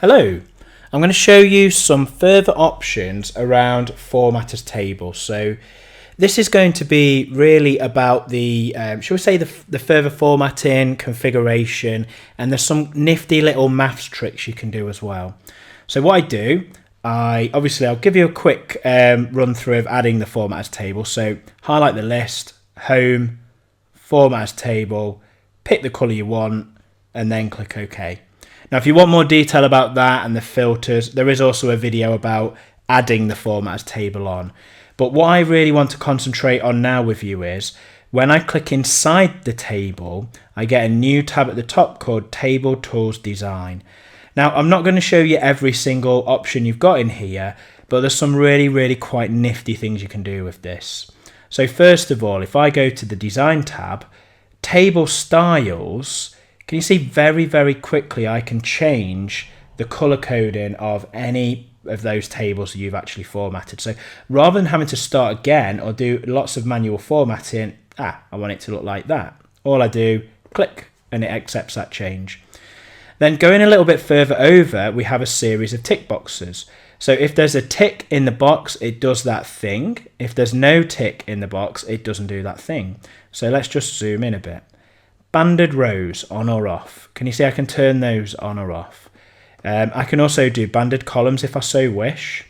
Hello, I'm going to show you some further options around format as tables. So this is going to be really about the, shall we say, the further formatting, configuration, and there's some nifty little maths tricks you can do as well. So what I do, I'll give you a quick run through of adding the format as table. So highlight the list, home, format as table, pick the colour you want, and then click OK. Now, if you want more detail about that and the filters, there is also a video about adding the format as table on. But what I really want to concentrate on now with you is when I click inside the table, I get a new tab at the top called Table Tools Design. Now, I'm not going to show you every single option you've got in here, but there's some really quite nifty things you can do with this. So first of all, if I go to the Design tab, Table Styles, can you see very quickly I can change the color coding of any of those tables that you've actually formatted. So rather than having to start again or do lots of manual formatting, I want it to look like that. All I do, click, and it accepts that change. Then going a little bit further over, we have a series of tick boxes. So if there's a tick in the box, it does that thing. If there's no tick in the box, it doesn't do that thing. So let's just zoom in a bit. Banded rows, on or off. Can you see I can turn those on or off? I can also do banded columns if I so wish.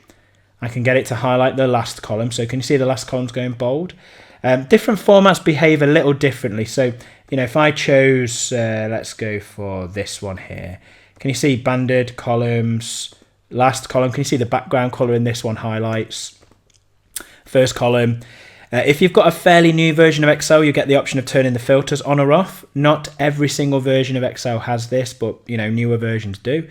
I can get it to highlight the last column. So can you see the last column's going bold? Different formats behave a little differently. So, if I chose, let's go for this one here. Can you see banded columns, last column? Can you see the background color in this one highlights? First column. If you've got a fairly new version of Excel, you get the option of turning the filters on or off. Not every single version of Excel has this, but newer versions do.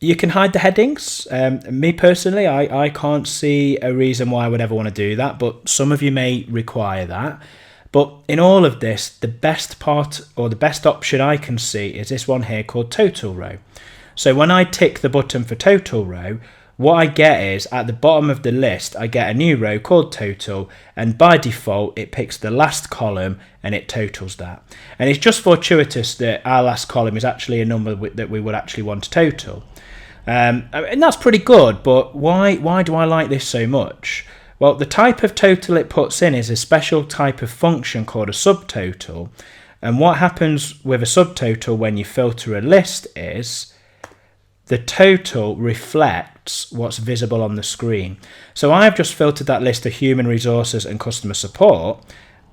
You can hide the headings. Me personally, I can't see a reason why I would ever want to do that, but some of you may require that. But in all of this, the best part or the best option I can see is this one here called Total Row. So when I tick the button for Total Row, what I get is at the bottom of the list, I get a new row called total, and by default, it picks the last column and it totals that. And it's just fortuitous that our last column is actually a number that we would actually want to total. And that's pretty good, but why do I like this so much? Well, the type of total it puts in is a special type of function called a subtotal. And what happens with a subtotal when you filter a list is the total reflects what's visible on the screen. So I've just filtered that list of human resources and customer support,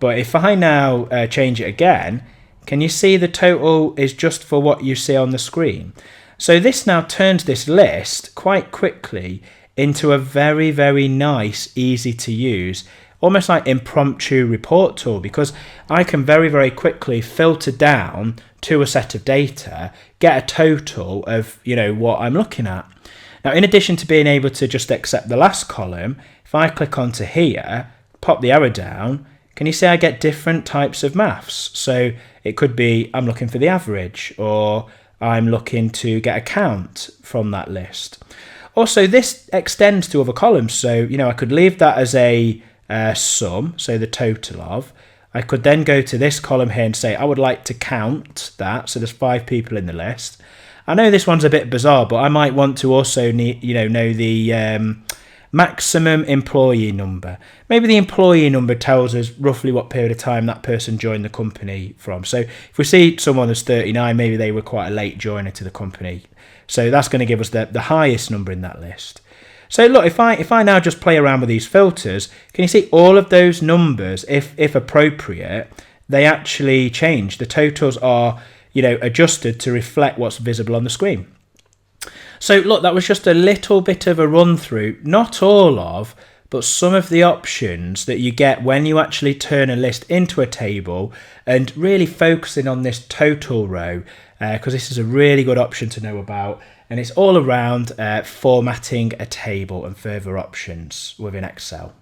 but if I now change it again, can you see the total is just for what you see on the screen? So this now turns this list quite quickly into a very nice, easy to use, almost like impromptu report tool, because I can very quickly filter down to a set of data, get a total of what I'm looking at. Now, in addition to being able to just accept the last column, if I click onto here, pop the arrow down, can you see I get different types of maths? So it could be I'm looking for the average, or I'm looking to get a count from that list. Also, this extends to other columns. So I could leave that as a sum, so the total of. I could then go to this column here and say I would like to count that, so there's 5 people in the list. I know this one's a bit bizarre, but I might want to also know the maximum employee number. Maybe the employee number tells us roughly what period of time that person joined the company from. So if we see someone that's 39, maybe they were quite a late joiner to the company. So that's going to give us the highest number in that list. So look, if I now just play around with these filters, can you see all of those numbers, if appropriate, they actually change. The totals are, adjusted to reflect what's visible on the screen. So look, that was just a little bit of a run through, not all of, but some of the options that you get when you actually turn a list into a table, and really focusing on this total row, because this is a really good option to know about. And it's all around formatting a table and further options within Excel.